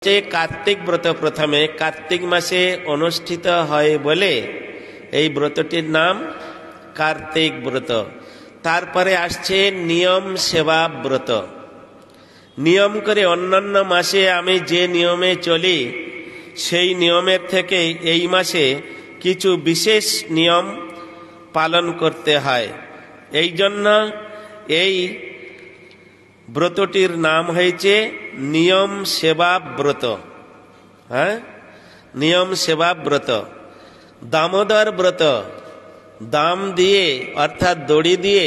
হচ্ছে কার্তিক ব্রত। প্রথমে কার্তিক মাসে অনুষ্ঠিত হয় বলে এই ব্রতটির নাম কার্তিক ব্রত। তারপরে আসছে নিয়ম সেবা ব্রত। নিয়ম করে অন্যান্য মাসে আমি যে নিয়মে চলি সেই নিয়মের থেকে এই মাসে কিছু বিশেষ নিয়ম পালন করতে হয়। এই জন্য এই ব্রতটির নাম হয়েছে নিয়ম সেবা ব্রত। নিয়ম সেবা ব্রত। দামোদর ব্রত, দাম দিয়ে অর্থাৎ দড়ি দিয়ে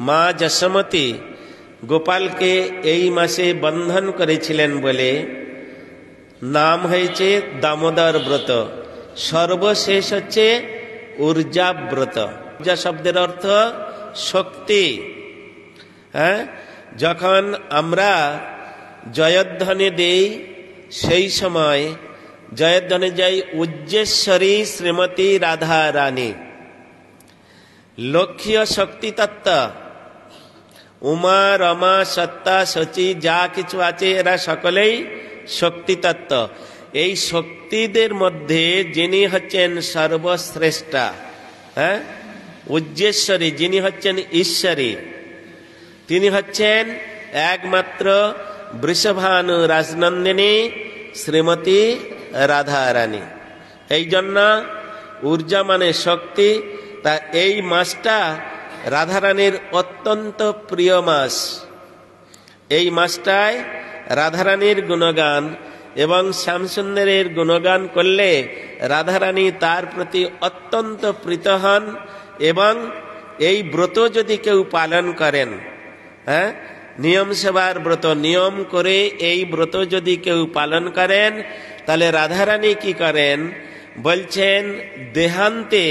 মা যশোমতী গোপালকে এই মাসে বন্ধন করেছিলেন বলে নাম হয়েছে দামোদর ব্রত। সর্বশেষ হচ্ছে ঊর্জা ব্রত। ঊর্জা শব্দের অর্থ শক্তি। যখন আমরা জয়ধ্বনি দেই সেই সময় জয়ধ্বনি যাই উজ্জেশ্বরী শ্রীমতী রাধা রানী। লক্ষ্মীয় শক্তি তত্ত্ব, উমা রমা সত্তা সচি যা কিছু আছে এরা সকলেই শক্তি তত্ত্ব। এই শক্তিদের মধ্যে যিনি হচ্ছেন সর্বশ্রেষ্ঠা, উজ্জেশ্বরী, যিনি হচ্ছেন ঈশ্বরী, তিনি হচ্ছেন একমাত্র বৃষভানু রাজনন্দিনী শ্রীমতী রাধা রানী। এই জন্য ঊর্জা মানে শক্তি। তা এই মাসটা রাধারানীর অত্যন্ত প্রিয় মাস। এই মাসটায় রাধারানীর গুণগান এবং শ্যামসুন্দরের গুণগান করলে রাধারানী তার প্রতি অত্যন্ত প্রীত হন। এবং এই ব্রত যদি কেউ পালন করেন, নিয়ম সেবার ব্রত নিয়ম করে এই ব্রত যদি কেউ পালন করেন, তাহলে রাধারানী কি করেন বলছেন, দেহান্তে,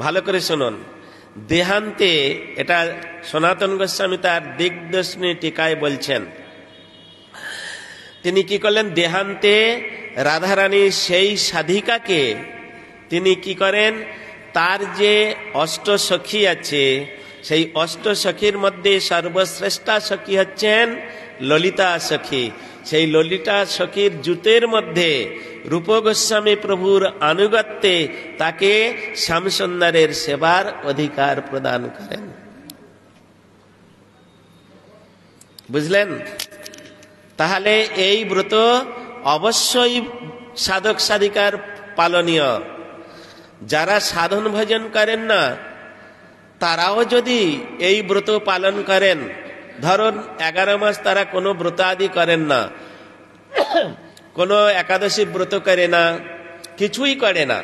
ভালো করে শুনুন, দেহান্তে, এটা সনাতন গোস্বামী তার দিগদর্শনী টিকায় বলছেন, তিনি কি করলেন, দেহান্তে রাধারানী সেই সাধিকাকে তিনি কি করেন, তার যে অষ্টসখী আছে সেই অষ্টসখীর মধ্যে সর্বশ্রেষ্ঠা সখী হচ্ছেন ললিতা সখী। সেই ললিতা সখীর জুতের মধ্যে রূপ গোস্বামী প্রভুর আনুগত্যে তাকে শ্যামসুন্দরের সেবার অধিকার প্রদান করেন। বুঝলেন? তাহলে এই ব্রত অবশ্যই সাধক সাধিকার পালনীয়। যারা সাধন ভজন করেন না তারাও যদি এই ব্রত পালন করেন, ধরুন 11 মাস তারা কোনো ব্রত আদি করেন না, কোনো একাদশী ব্রত করে না, কিছুই করে না,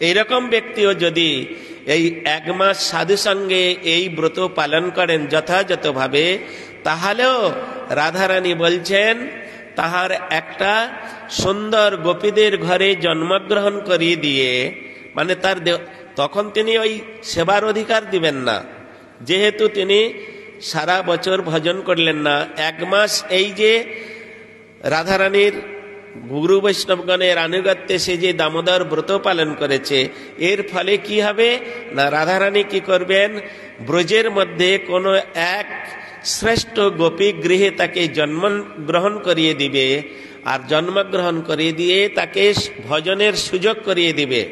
এইরকম ব্যক্তিও যদি এই 1 মাস সাধু সঙ্গে এই ব্রত পালন করেন যথাযথভাবে, তাহলেও রাধারানী বলছেন তাহার একটা সুন্দর গোপীদের ঘরে জন্মগ্রহণ করিয়ে দিয়ে, মানে তার তখন তিনি ওই সেবার অধিকার দিবেন না, যেহেতু তিনি সারা বছর ভজন করলেন না। 1 মাস এই যে রাধারানীর গুরু বৈষ্ণবগণের আনুগত্যে সে যে দামোদর ব্রত পালন করেছে, এর ফলে কি হবে না, রাধারানী কি করবেন, ব্রজের মধ্যে কোনো এক শ্রেষ্ঠ গোপী গৃহে তাকে জন্মগ্রহণ করিয়ে দিবে, আর জন্মগ্রহণ করিয়ে দিয়ে তাকে ভজনের সুযোগ করিয়ে দিবে।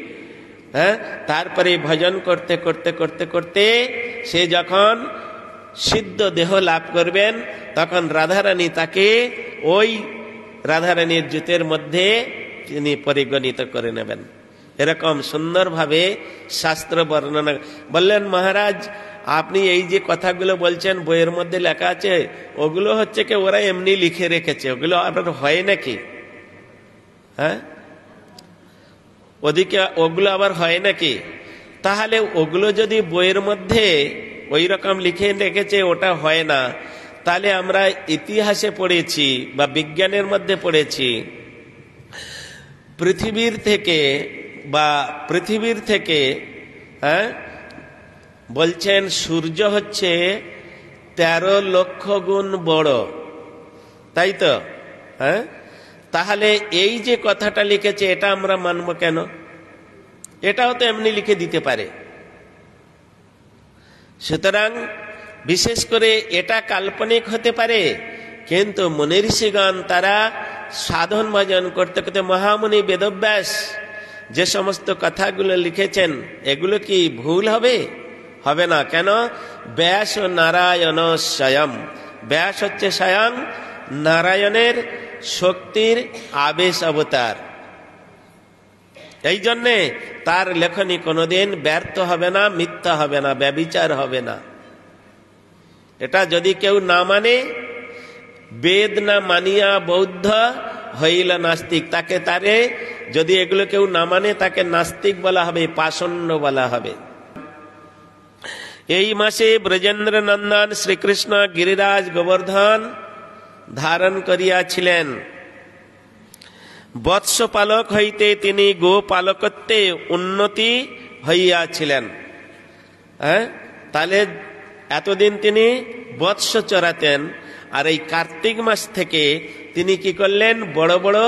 তারপরে ভজন করতে করতে করতে করতে সে যখন সিদ্ধ দেহ লাভ করবেন, তখন রাধারানী তাকে ওই রাধারানীর জুতের মধ্যে তিনি পরিগণিত করে নেবেন। এরকম সুন্দরভাবে শাস্ত্র বর্ণনা বললেন। মহারাজ, আপনি এই যে কথাগুলো বলছেন বইয়ের মধ্যে লেখা আছে, ওগুলো হচ্ছে কি ওরা এমনি লিখে রেখেছে, ওগুলো আপনার হয় নাকি? ওদিকে ওগুলো আবার হয় নাকি? তাহলে ওগুলো যদি বইয়ের মধ্যে ওই রকম লিখে রেখেছে ওটা হয় না, তাহলে আমরা ইতিহাসে পড়েছি বা বিজ্ঞানের মধ্যে পড়েছি, পৃথিবীর থেকে বলছেন সূর্য হচ্ছে 13 লক্ষ গুণ বড়, তাই তো? তাহলে এই যে কথাটা লিখেছে এটা আমরা মানব কেন? এটাও তো এমনি লিখে দিতে পারে। সুতরাং বিশেষ করে এটা কাল্পনিক হতে পারে, কিন্তু মুনি ঋষিগণ তারা সাধন ভজন করতে করতে মহামুনি বেদব্যাস যে সমস্ত কথাগুলো লিখেছেন, এগুলো কি ভুল হবে? হবে না। কেন? ব্যাস ও নারায়ণ স্বয়ং, ব্যাস হচ্ছে স্বয়ং নারায়ণের শক্তির আবেশ অবতার। এই জন্যে তার লেখনী কোনোদিন ব্যর্থ হবে না, মিথ্যা হবে না, ব্যভিচার হবে না। এটা যদি কেউ না মানে, বেদ না মানিয়া বৌদ্ধ হইল নাস্তিক, তারে যদি এগুলো কেউ না মানে তাকে নাস্তিক বলা হবে, পাষণ্ড বলা হবে। এই মাসে ব্রজেন্দ্র নন্দন শ্রীকৃষ্ণ গিরিরাজ গোবর্ধন ধারণ করিয়াছিলেন। বৎস পালক হইতে তিনি গোপালকত্বে উন্নতি হইয়াছিলেন। তাহলে এতদিন তিনি বৎস চরাতেন, আর এই কার্তিক মাস থেকে তিনি কি করলেন? বড় বড়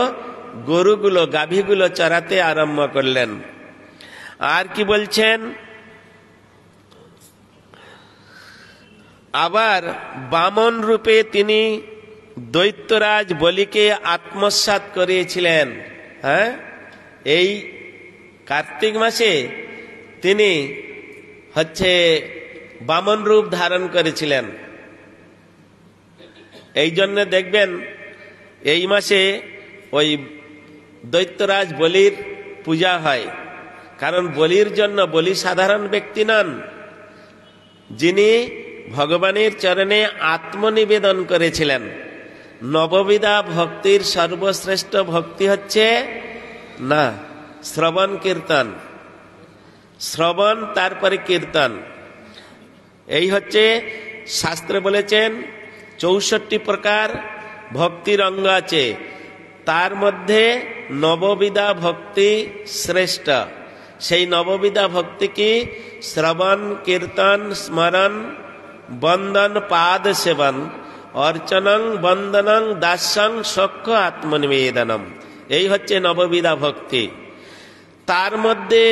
গরুগুলো, গাভীগুলো চরাতে আরম্ভ করলেন। আর কি বলছেন? আবার বামন রূপে তিনি দৈত্যরাজ বলিকে আত্মসাৎ করিয়েছিলেন। এই কার্তিক মাসে তিনি বামন রূপ ধারণ করেছিলেন। এই জন্য দেখবেন এই মাসে ওই দৈত্যরাজ বলির পূজা হয়। কারণ বলির জন্য, বলি সাধারণ ব্যক্তি নন, যিনি ভগবানের চরণে আত্মনিবেদন করেছিলেন। নববিধা ভক্তির সর্বশ্রেষ্ঠ ভক্তি হচ্ছে না শ্রবণ কীর্তন, শ্রবণ তারপরে কীর্তন। এই হচ্ছে শাস্ত্রে বলেছেন 64 প্রকার ভক্তির অঙ্গ আছে, তার মধ্যে নববিধা ভক্তি শ্রেষ্ঠ। সেই নববিধা ভক্তি কি? শ্রবণ, কীর্তন, স্মরণ, বন্দন, পাদ সেবন, অর্চনং, বন্দনং, দাস্যং, সখ্য আত্মনিবেদনম। এই হচ্ছে নববিধা ভক্তি। তার মধ্যে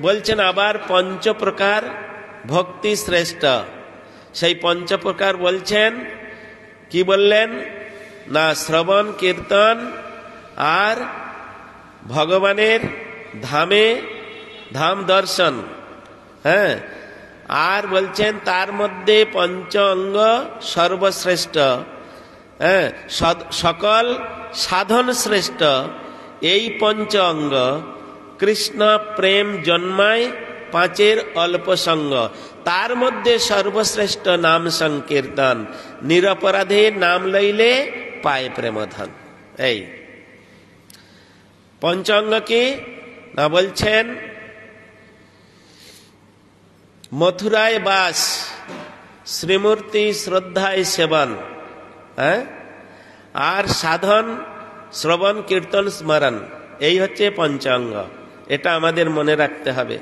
বলছেন আবার 5 প্রকার ভক্তি শ্রেষ্ঠ। সেই 5 প্রকার বলছেন, কি বললেন না? শ্রবণ, কীর্তন আর ভগবানের ধাম দর্শন। আর বলছেন তার মধ্যে 5 অঙ্গ সর্বশ্রেষ্ঠ, সকল সাধন শ্রেষ্ঠ। এই 5 অঙ্গ কৃষ্ণ প্রেম জন্মায় 5 অল্প সঙ্গ। তার মধ্যে সর্বশ্রেষ্ঠ নাম সংকীর্তন, নিরপরাধে নাম লইলে পায় প্রেমধন। এই 5 অঙ্গ কি না? বলছেন মথুরায় বাস, শ্রীমূর্তি শ্রদ্ধায় সেবন, আর সাধন শ্রবণ, কীর্তন, স্মরণ। এই হচ্ছে 5 অঙ্গ। এটা আমাদের মনে রাখতে হবে।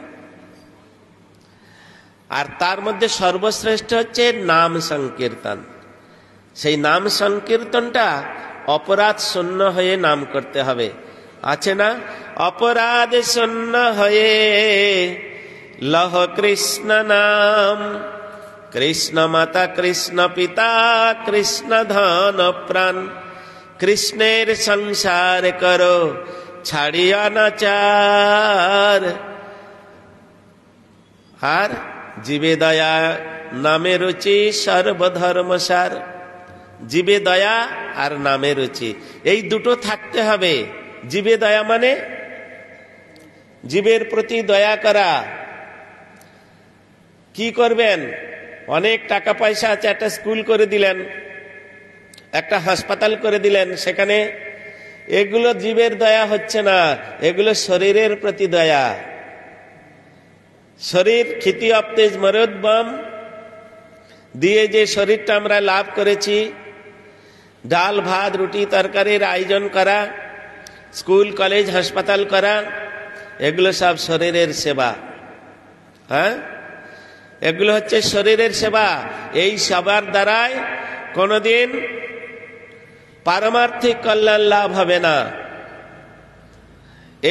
আর তার মধ্যে সর্বশ্রেষ্ঠ হচ্ছে নাম সংকীর্তন। সেই নাম সংকীর্তনটা অপরাধ শূন্য হয়ে নাম করতে হবে। আছে না? অপরাধ শূন্য হয়ে লহ কৃষ্ণ নাম, কৃষ্ণ মাতা, কৃষ্ণ পিতা, কৃষ্ণ ধন প্রাণ, কৃষ্ণের সংসার করো ছাড়িয়া না চার। আর জীবে দয়া নামে রুচি সর্বধর্মসার। জীবে দয়া আর নামে রুচি, এই দুটো থাকতে হবে। জীবে দয়া মানে জীবের প্রতি দয়া করা। কি করবেন? অনেক টাকা পয়সা আছে, একটা স্কুল করে দিলেন, একটা হাসপাতাল করে দিলেন, সেখানে এগুলো জীবের দয়া হচ্ছে না, এগুলো শরীরের প্রতি দয়া। শরীর খিতি অপ্তেজ মরোদ্বম দিয়ে যে শরীরটা আমরা লাভ করেছি, ডাল ভাত রুটি তরকারির আয়োজন করা, স্কুল কলেজ হাসপাতাল করা, এগুলো সব শরীরের সেবা। এগুলো হচ্ছে শরীরের সেবা। এই সেবার দ্বারাই কোনোদিন পারমার্থিক কল্যাণ লাভ হবে না।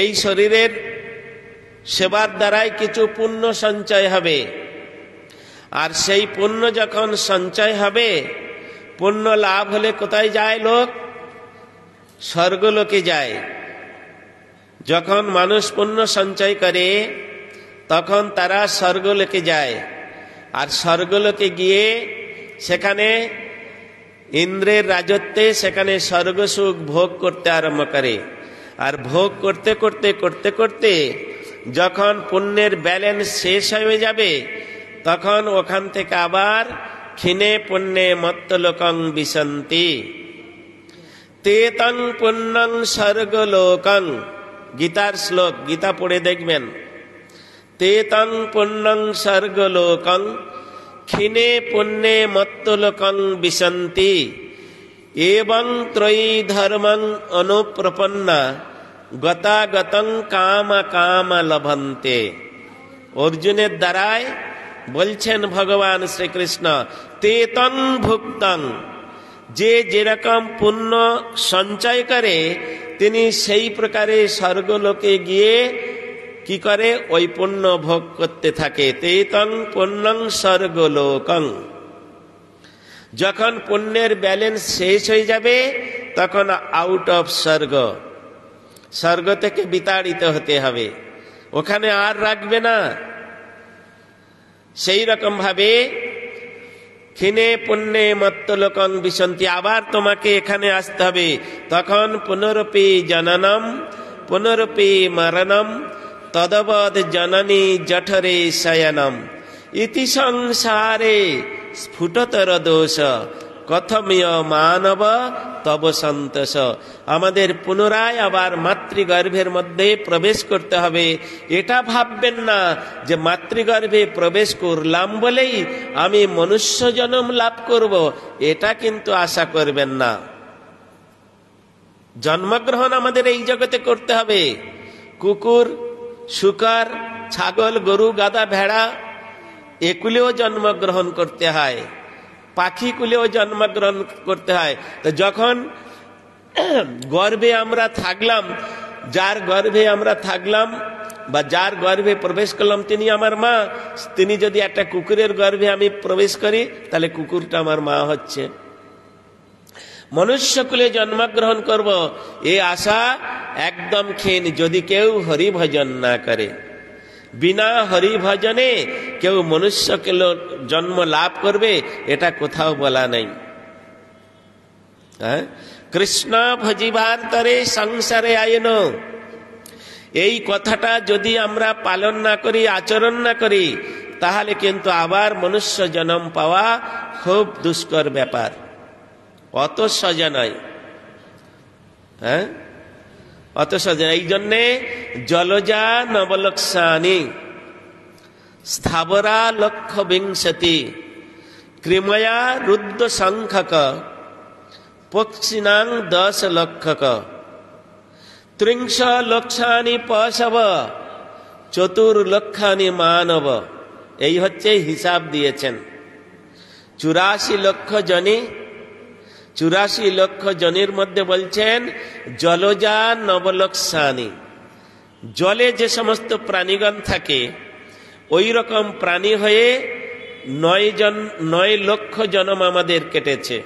এই শরীরের সেবার দ্বারাই কিছু পুণ্য সঞ্চয় হবে। আর সেই পুণ্য যখন সঞ্চয় হবে, পুণ্য লাভ হলে কোথায় যায় লোক? স্বর্গলোকে যায়। যখন মানুষ পুণ্য সঞ্চয় করে তখন তারা স্বর্গলোকে যায়, আর স্বর্গলোকে গিয়ে সেখানে ইন্দ্রের রাজত্বে সেখানে স্বর্গসুখ ভোগ করতে আরম্ভ করে। আর ভোগ করতে করতে করতে করতে যখন পুণ্যের ব্যালেন্স শেষ হয়ে যাবে তখন ওখান থেকে আবার ক্ষীণে পুণ্যে মত্তলোকং বিশন্তি তে তং পুণ্যং স্বর্গলোকং। গীতার শ্লোক, গীতা পড়ে দেখবেন। তে তং পুণ্যং স্বর্গলোকং ক্ষীণে পুণ্যে মত্তলোকং বিশন্তি এবং ত্রয়ী ধর্মং অনুপ্রপন্না গতাগতং কাম কাম লভন্তে। অর্জুনের দ্বারায় বলছেন ভগবান শ্রীকৃষ্ণ, তে তং ভুক্তং, যে যেরকম পুণ্য সঞ্চয় করে তিনি সেই প্রকারে স্বর্গলোকে গিয়ে কি করে, ওই পুণ্য ভোগ করতে থাকে। তে তং পুণ্যং স্বর্গলোকং। যখন পুণ্যের ব্যালেন্স শেষ হয়ে যাবে তখন আউট অফ স্বর্গ, স্বর্গ থেকে বিতাড়িত হতে হবে, ওখানে আর রাখবে না। সেই রকম ভাবে ক্ষীণে পুণ্যে মত্তলোকং বিশন্তি, আবার তোমাকে এখানে আসতে হবে। তখন পুনরপি জননম পুনরপি মরণম তদবদ জননী জঠরে শয়নম ইতি সংসারে স্ফুটতর দোষ কথমীয় মানব তব সন্তোষ। আমাদের পুনরায় আবার মাতৃগর্ভের মধ্যে প্রবেশ করতে হবে। এটা ভাববেন না যে মাতৃগর্ভে প্রবেশ করলাম বলেই আমি মনুষ্য জন্ম লাভ করব, এটা কিন্তু আশা করবেন না। জন্মগ্রহণ আমাদের এই জগতে করতে হবে। কুকুর, শুকর, ছাগল, গরু, গাধা, ভেড়া এগুলিও জন্মগ্রহণ করতে হয়, পাখিগুলিও জন্মগ্রহণ করতে হয়। তো যখন গর্ভে আমরা থাকলাম, যার গর্ভে আমরা থাকলাম বা যার গর্ভে প্রবেশ করলাম তিনি আমার মা। তিনি যদি একটা কুকুরের গর্ভে আমি প্রবেশ করি তাহলে কুকুরটা আমার মা হচ্ছে। মনুষ্যকুলে জন্মগ্রহণ করব এ আশা একদম ক্ষীণ, যদি কেউ হরি ভজন না করে। বিনা হরি ভজনে কেউ মনুষ্যকে জন্ম লাভ করবে এটা কোথাও বলা নাই। কৃষ্ণ ভজিবার তরে সংসারে আইন, এই কথাটা যদি আমরা পালন না করি, আচরণ না করি, তাহলে কিন্তু আবার মনুষ্য জন্ম পাওয়া খুব দুষ্কর ব্যাপার, অত সহজ নয়। অত সহজ। এই জন্যে জলজা নবলক্ষানি স্থাবরা লক্ষ বিংশতি ক্রিময়া রুদ্র সংখ্যক পক্ষিণাং 10 লক্ষক ত্রিংশ লক্ষানি পশব চতুর্লক্ষানি মানব। এই হচ্ছে হিসাব দিয়েছেন। 84 লক্ষ জনি, 84 লক্ষ জনের মধ্যে বলছেন জলজা নবলক্ষানি। জলে যে সমস্ত প্রাণীগণ থাকে ওই রকম প্রাণী হয়ে 9 লক্ষ জন্ম আমাদের কেটেছে।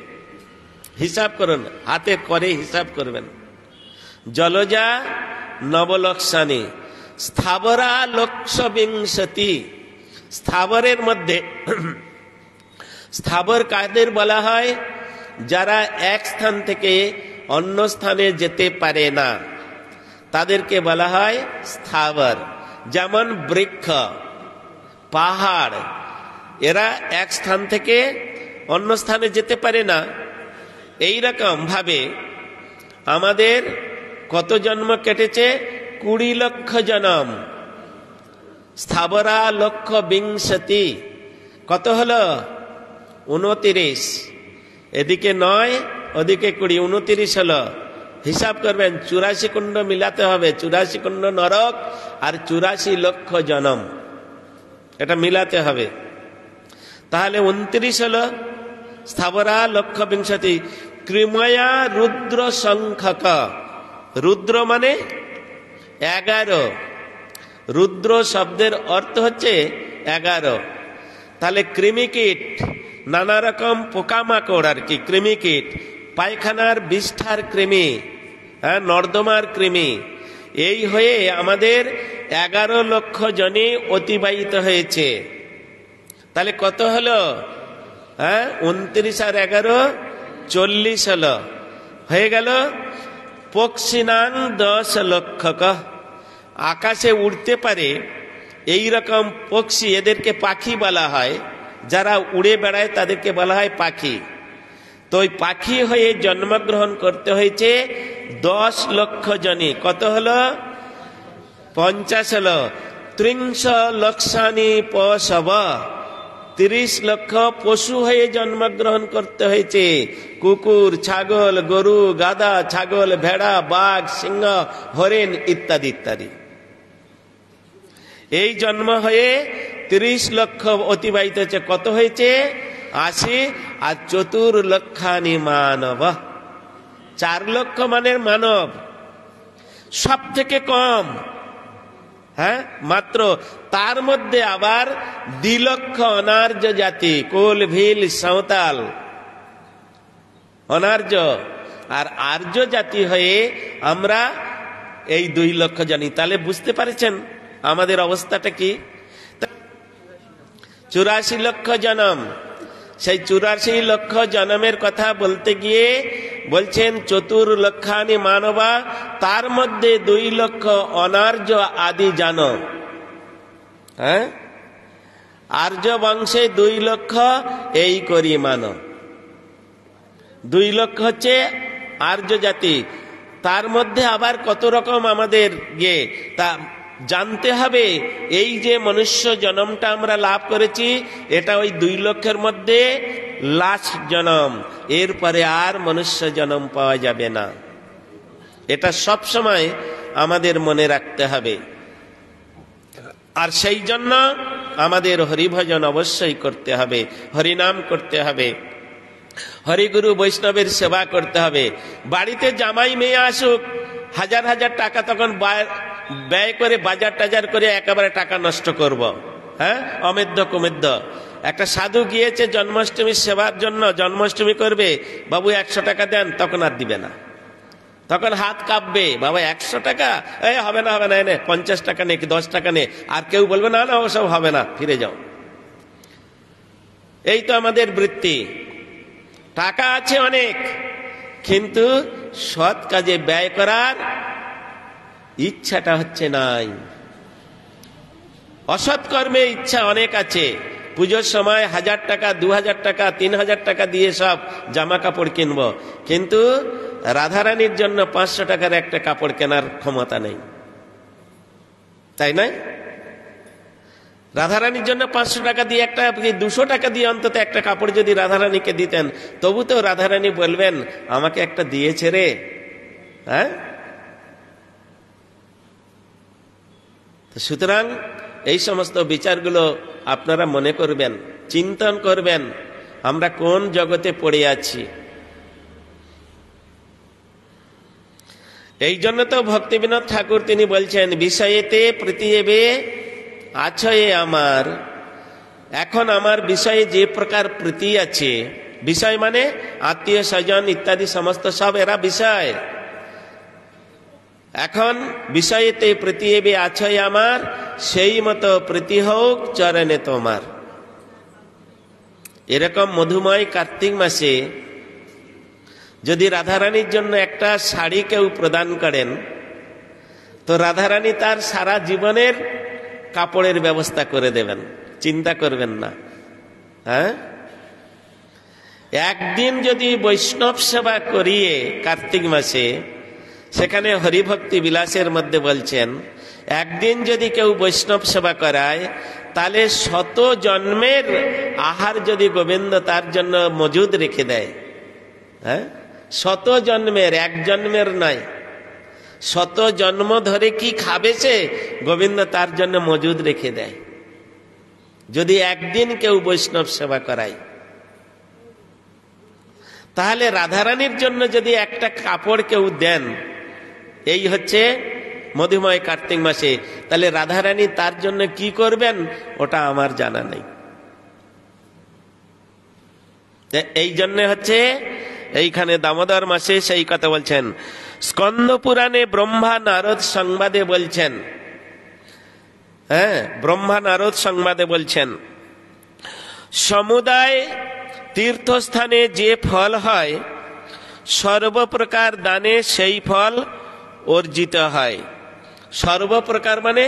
হিসাব করুন, হাতে করে হিসাব করবেন। জলজা নবলক্ষানি স্থাবরা লক্ষ বিংশতি। স্থাবরের মধ্যে স্থাবর কাদের বলা হয়? যারা এক স্থান থেকে অন্য স্থানে যেতে পারে না তাদেরকে বলা হয় স্থাবর। যেমন বৃক্ষ, পাহাড়, এরা এক স্থান থেকে অন্য স্থানে যেতে পারে না। এই রকম ভাবে আমাদের কত জন্ম কেটেছে? 20 লক্ষ জন্ম। স্থাবরা লক্ষ বিংশতি কত হলো? 29। এদিকে 9, ওদিকে 20, 29 হলো। হিসাব করবেন, 84 কুণ্ড মিলাতে হবে। 84 কুণ্ড নরক আর 84 লক্ষ জন্ম, এটা মিলাতে হবে। তাহলে 29 হলো। স্থাবরা লক্ষ বিংশতি ক্রিময়া রুদ্র সংখ্যক। রুদ্র মানে 11। রুদ্র শব্দের অর্থ হচ্ছে 11। তাহলে কৃমিকীট, নানা রকম পোকামাকড় আর কি, কৃমিকীট, পায়খানার বিষ্ঠার কৃমি, হ্যাঁ, নর্দমার কৃমি। এই হয়ে আমাদের 11 লক্ষ জনে অতিবাহিত হয়েছে। তাহলে কত হলো? হ্যাঁ, 29 আর 11 40 হলো, হয়ে গেল। পক্ষিনাং 10 লক্ষ। আকাশে উড়তে পারে এই রকম পক্ষী, এদেরকে পাখি বলা হয়। যারা উড়ে বেড়ায় তাদেরকে বলা হয় পাখি। তো ওই পাখি হয়ে জন্মগ্রহণ করতে হয়েছে 10 লক্ষ জনে। কত হলো? 50 হলো। 30 লক্ষানি পশব, 30 লক্ষ পশু হয়ে জন্মগ্রহণ করতে হয়েছে। কুকুর, ছাগল, গরু, গাধা, ছাগল, ভেড়া, বাঘ, সিংহ, হরিণ ইত্যাদি ইত্যাদি। এই জন্ম হয়ে 30 লক্ষ অতিবাহিত হয়েছে। কত হয়েছে? 80। আর 4 লক্ষানি মানব, 4 লক্ষ মানের মানব, সব থেকে কম। হ্যাঁ, মাত্র তার মধ্যে আবার 2 লক্ষ অনার্য জাতি, কোল, ভিল, সাঁওতাল, অনার্য। আর আর্য জাতি হয়ে আমরা এই 2 লক্ষ জানি। তাহলে বুঝতে পারছেন আমাদের অবস্থাটা কি? 84 লক্ষ জনম। সেই 84 লক্ষ জনমের কথা বলতে গিয়ে বলছেন 4 লক্ষানি মানবা, তার মধ্যে 2 লক্ষ অনার্য আদি জানব। হ্যাঁ, আর্য বংশে 2 লক্ষ, এই করি মানব। 2 লক্ষ হচ্ছে আর্য জাতি। তার মধ্যে আবার কত রকম আমাদের তা জানতে হবে। এই যে মনুষ্য জন্মটা আমরা লাভ করেছি, এটা ওই 2 লক্ষের মধ্যে লাস্ট জন্ম। এরপরে আর মনুষ্য জন্ম পাওয়া যাবে না। এটা সব সময় আমাদের মনে রাখতে হবে। আর সেই জন্য আমাদের হরিভজন অবশ্যই করতে হবে, হরিনাম করতে হবে, হরিগুরু বৈষ্ণবের সেবা করতে হবে। বাড়িতে জামাই মেয়ে আসুক, হাজার হাজার টাকা তখন ব্যয় করে বাজার টাজার করে একেবারে টাকা নষ্ট করব। হ্যাঁ, অমেধ্য কুমেধ্য। একটা সাধু গিয়েছে জন্মাষ্টমীর সেবার জন্য, জন্মাষ্টমী করবে, বাবু 100 টাকা দেন, তখন আর দিবে না। তখন হাত কাঁপবে, বাবা 100 টাকা, এই হবে না, হবে না, এনে 50 টাকা নে, কি 10 টাকা নে। আর কেউ বলবে না না ওসব হবে না, ফিরে যাও। এই তো আমাদের বৃত্তি। টাকা আছে অনেক, কিন্তু সৎ কাজে ব্যয় করার ইচ্ছাটা হচ্ছে নাই। অসৎ কর্মে ইচ্ছা অনেক আছে। পুজোর সময় 1000 টাকা, 2000 টাকা, 3000 টাকা দিয়ে সব জামা কাপড় কিনবো, কিন্তু রাধারানীর জন্য 500 টাকার একটা কাপড় কেনার ক্ষমতা নেই, তাই না? রাধারানীর জন্য 500 টাকা দিয়ে একটা, 200 টাকা দিয়ে অন্তত একটা কাপড় যদি রাধারানীকে দিতেন, তবু তো রাধারানী বলবেন আমাকে একটা দিয়েছে রে। হ্যাঁ, সুতরাং এই সমস্ত বিচারগুলো আপনারা মনে করবেন, চিন্তন করবেন, আমরা কোন জগতে পড়ে আছি। এই জন্য তো ভক্তিবিনোদ ঠাকুর তিনি বলছেন, বিষয়েতে প্রীতিয়েবে আছয়ে আমার। এখন আমার বিষয়ে যে প্রকার প্রীতি আছে, বিষয় মানে আত্মীয় স্বজন ইত্যাদি সমস্ত সব এরা বিষয়। এখন বিষয়েতে প্রীতিয়েবে আছয় আমার, সেই মতো প্রীতি হোক চরণে তোমার। এরকম মধুময় কার্তিক মাসে যদি রাধারানীর জন্য একটা শাড়ি কেউ প্রদান করেন, তো রাধারানী তার সারা জীবনের কাপড়ের ব্যবস্থা করে দেবেন, চিন্তা করবেন না। হ্যাঁ, একদিন যদি বৈষ্ণব সেবা করিয়ে কার্তিক মাসে, সেখানে হরিভক্তি বিলাসের মধ্যে বলছেন, একদিন যদি কেউ বৈষ্ণব সেবা করায়, তাহলে 100 জন্মের আহার যদি গোবিন্দ তার জন্য মজুদ রেখে দেয়। হ্যাঁ, 100 জন্মের, এক জন্মের নয়, 100 জন্ম ধরে কি খাবে সে, গোবিন্দ তার জন্য মজুদ রেখে দেয়, যদি একদিন কেউ বৈষ্ণব সেবা করায়। তাহলে রাধারানীর জন্য যদি একটা কাপড় কেউ দেন, এই হচ্ছে মধুময় কার্তিক মাসে, তাহলে রাধারানী তার জন্য কি করবেন ওটা আমার জানা নেই। এই জন্য হচ্ছে এইখানে দামোদর মাসে সেই কথা বলছেন, স্কন্দ পুরাণে ব্রহ্মা নারদ সংবাদে বলছেন, ব্রহ্মা নারদ সংবাদে বলছেন, সমুদায় তীর্থস্থানে যে ফল হয় সর্বপ্রকার দানে সেই ফল অর্জিত হয়। সর্বপ্রকার মানে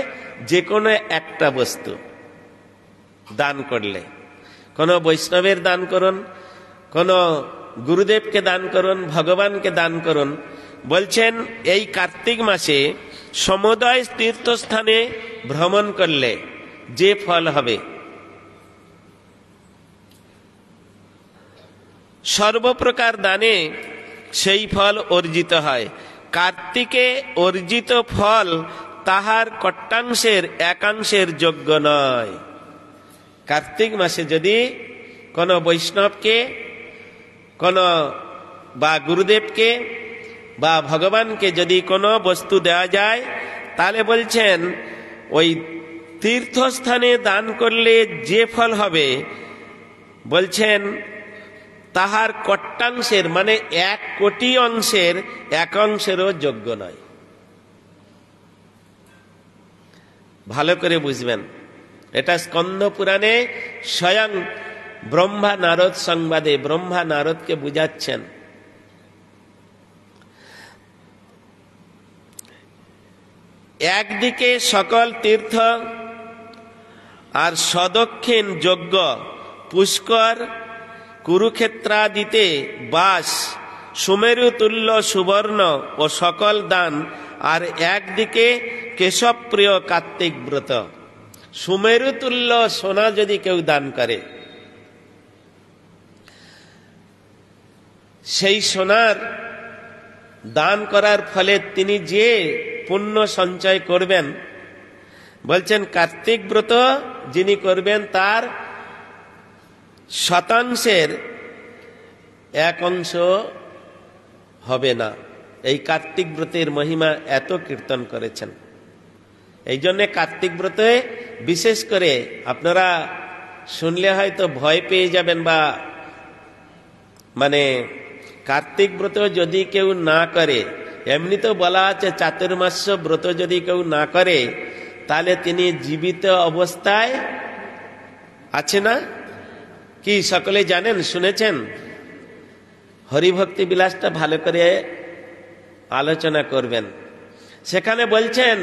যে কোনো একটা বস্তু দান করলে, কোন বৈষ্ণবের দান করুন, কোন গুরুদেবকে দান করুন, ভগবানকে দান করুন। বলছেন এই কার্তিক মাসে সমুদয় তীর্থস্থানে ভ্রমণ করলে যে ফল হবে, সর্বপ্রকার দানে সেই ফল অর্জিত হয়। কার্তিকে অর্জিত ফল তাহার কট্টাংশের একাংশের যোগ্য নয়। কার্তিক মাসে যদি কোন বৈষ্ণবকে, কোন বা গুরুদেবকে বা ভগবানকে যদি কোনো বস্তু দেওয়া যায়, তাহলে বলছেন ওই তীর্থস্থানে দান করলে যে ফল হবে, বলছেন তাহার কট্টাংশের মানে 1 কোটি অংশের এক অংশেরও যোগ্য নয়। ভালো করে বুঝবেন, এটা স্কন্দ পুরাণে স্বয়ং ব্রহ্মা নারদ সংবাদে ব্রহ্মা নারদকে বুঝাচ্ছেন। একদিকে সকল তীর্থ আর সদক্ষিণ যজ্ঞ, পুষ্কর, কুরুক্ষেত্রাদিতে বাস, সুমেরু তুল্য সুবর্ণ ও সকল দান, আর একদিকে কেশবপ্রিয় কার্তিক ব্রত। সুমেরু তুল্য সোনা যদি কেউ দান করে, সেই সোনার দান করার ফলে তিনি যে পুণ্য সঞ্চয় করবেন, বলছেন কার্তিক ব্রত যিনি করবেন তার শতাংশের 1 অংশ হবে না। এই কার্তিক ব্রতের মহিমা এত কীর্তন করেছেন। এই জন্যে কার্তিক ব্রতে বিশেষ করে আপনারা শুনলে হয়তো ভয় পেয়ে যাবেন, বা মানে কার্তিক ব্রত যদি কেউ না করে, এমনি তো বলা আছে চাতুর্মাস্য ব্রত যদি কেউ না করে তাহলে তিনি জীবিত অবস্থায় আছে না, কি সকলে জানেন, শুনেছেন? হরিভক্তি বিলাসটা ভালো করে আলোচনা করবেন। সেখানে বলছেন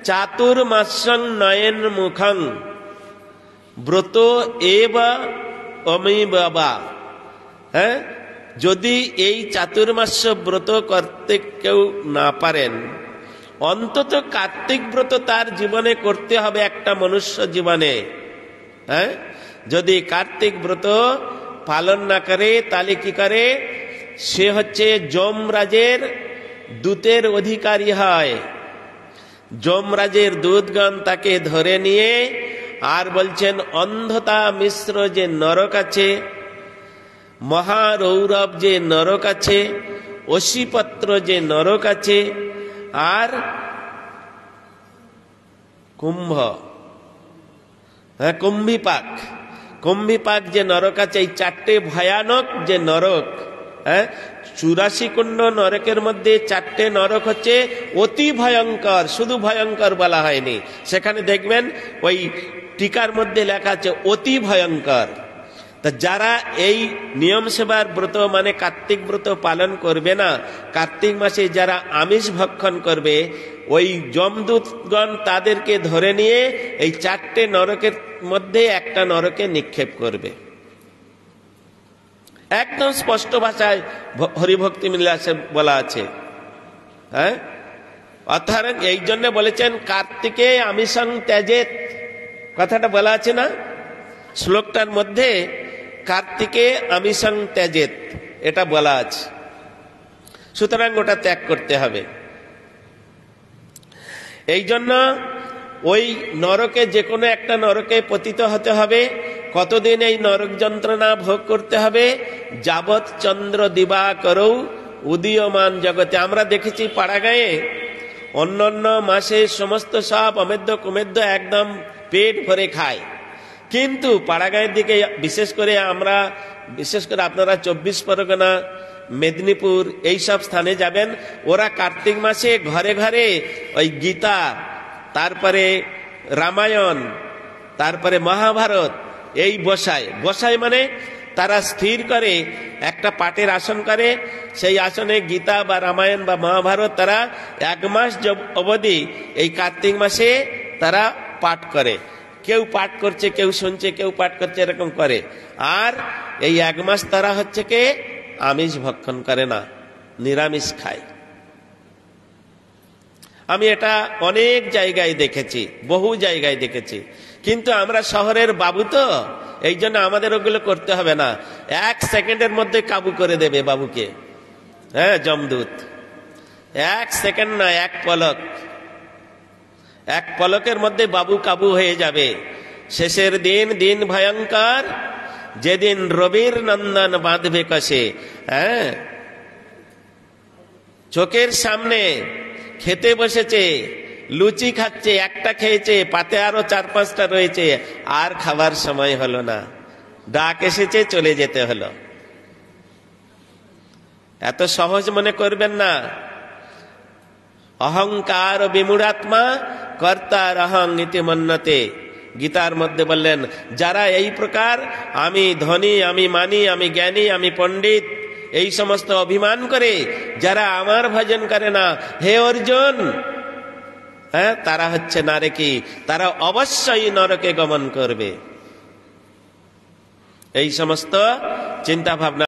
চাতুর্মাস্যং নয়ন মুখং ব্রত এব অমি বাবা। যদি এই চাতুর্মাস্য ব্রত করতে কেউ না পারেন, অন্তত কার্তিক ব্রত তার জীবনে করতে হবে, একটা মনুষ্য জীবনে। যদি কার্তিক ব্রত পালন না করে তাহলে কি করে? সে হচ্ছে যমরাজের দূতের অধিকারী হয়। যমরাজের দূতগণ তাকে ধরে নিয়ে আর বলছেন অন্ধতা মিশ্র যে নরক আছে, মহারৌরব যে নরক আছে, অশিপত্র যে নরক আছে, আর কুম্ভিপাক যে নরক আছে, এই 4টে ভয়ানক যে নরক, 84 কুণ্ড নরকের মধ্যে 4টে নরক হচ্ছে অতি ভয়ঙ্কর। শুধু ভয়ঙ্কর বলা হয়নি, সেখানে দেখবেন ওই টিকার মধ্যে লেখা আছে অতি ভয়ঙ্কর। তা যারা এই নিয়ম সেবার ব্রত মানে কার্তিক ব্রত পালন করবে না, কার্তিক মাসে যারা আমিষ ভক্ষণ করবে, ওই যমদূতগণ তাদেরকে ধরে নিয়ে এই 4টে নরকের মধ্যে একটা নরকে নিক্ষেপ করবে। একদম স্পষ্ট ভাষায় হরিভক্তি বিলাসে বলা আছে। অর্থাৎ এই জন্য বলেছেন কার্তিকে আমিষং ত্যাজেত, কথাটা বলা আছে না শ্লোকটার মধ্যে? কার্তিকে আমিষং ত্যাজেত এটা বলা আছে, সুতরাং ওটা ত্যাগ করতে হবে। এই জন্য ওই নরকে, যে কোনো একটা নরকে পতিত হতে হবে। কতদিন এই নরক যন্ত্রণা ভোগ করতে হবে? যাবৎ চন্দ্র দিবাকরৌ উদীয়মান জগতে। আমরা দেখেছি পাড়াগাঁয়ে অন্যান্য মাসে সমস্ত সব অমেদ্য কুমেদ্য একদম পেট ভরে খায়, কিন্তু পাড়াগাঁয়ের দিকে বিশেষ করে আপনারা 24 পরগনা মেদিনীপুর এইসব স্থানে যাবেন, ওরা কার্তিক মাসে ঘরে ঘরে ওই গীতা, তারপরে রামায়ণ, তারপরে মহাভারত এই বসায় মানে তারা স্থির করে একটা পাটের আসন করে, সেই আসনে গীতা বা রামায়ণ বা মহাভারত তারা 1 মাস অবধি এই কার্তিক মাসে তারা পাঠ করে। কেউ পাঠ করছে, কেউ শুনছে, কেউ পাঠ করছে, এরকম করে। আর এই 1 মাস তারা হচ্ছে কে আমিষ ভক্ষণ করে না, নিরামিষ খায়। আমি এটা অনেক জায়গায় দেখেছি, বহু জায়গায় দেখেছি। কিন্তু আমরা শহরের বাবু তো, এই জন্য আমাদের ওগুলো করতে হবে না। 1 সেকেন্ডের মধ্যে কাবু করে দেবে বাবুকে, হ্যাঁ, যমদূত। 1 সেকেন্ড না, 1 পলক, 1 পলকের মধ্যে বাবু কাবু হয়ে যাবে। শেষের দিন ভয়ঙ্কর, যেদিন রবির নন্দন বাঁধবে কষে। হ্যাঁ, চোখের সামনে খেতে বসেছে, লুচি খাচ্ছে, একটা খেয়েছে, পাতে আরো 4-5টা রয়েছে, আর খাবার সময় হলো না, ডাক এসেছে, চলে যেতে হলো। এত সহজ মনে করবেন না। অহংকার বিমূঢ়াত্মা কর্তার অহং ইতি মন্যতে। গীতার মধ্যে বললেন, যারা এই প্রকার আমি ধনী, আমি মানি, আমি জ্ঞানী, আমি পণ্ডিত, এই সমস্ত অভিমান করে যারা আমার ভজন করে না, হে অর্জুন, হ্যাঁ, তারা হচ্ছে নারকী, তারা অবশ্যই নরকে গমন করবে। এই সমস্ত চিন্তা ভাবনা